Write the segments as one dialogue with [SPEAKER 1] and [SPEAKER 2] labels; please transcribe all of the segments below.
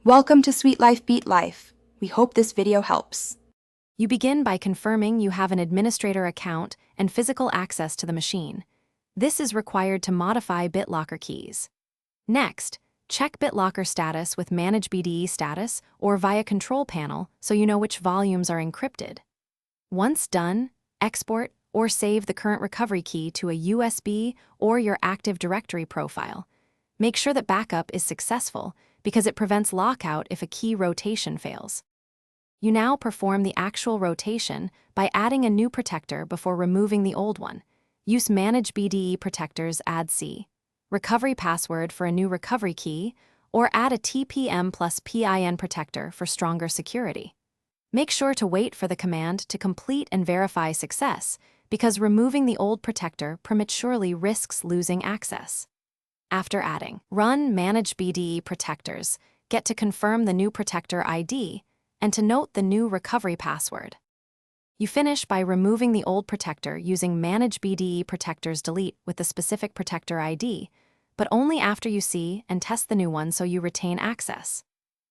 [SPEAKER 1] Welcome to Sweet Life Beat Life. We hope this video helps.
[SPEAKER 2] You begin by confirming you have an administrator account and physical access to the machine. This is required to modify Bitlocker keys. Next, check Bitlocker status with Manage BDE status or via Control Panel so you know which volumes are encrypted. Once done, export or save the current recovery key to a USB or your Active Directory profile. Make sure that backup is successful because it prevents lockout if a key rotation fails. You now perform the actual rotation by adding a new protector before removing the old one. Use Manage BDE Protectors Add C, recovery password for a new recovery key, or add a TPM plus PIN protector for stronger security. Make sure to wait for the command to complete and verify success because removing the old protector prematurely risks losing access. After adding, run Manage BDE Protectors, get to confirm the new protector ID, and to note the new recovery password. You finish by removing the old protector using Manage BDE Protectors Delete with the specific protector ID, but only after you see and test the new one so you retain access.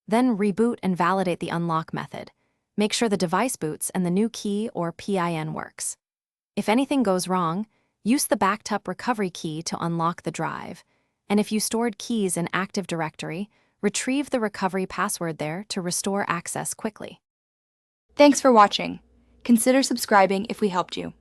[SPEAKER 2] Then reboot and validate the unlock method. Make sure the device boots and the new key or PIN works. If anything goes wrong, use the backed up recovery key to unlock the drive. And if you stored keys in Active Directory, retrieve the recovery password there to restore access quickly.
[SPEAKER 1] Thanks for watching. Consider subscribing if we helped you.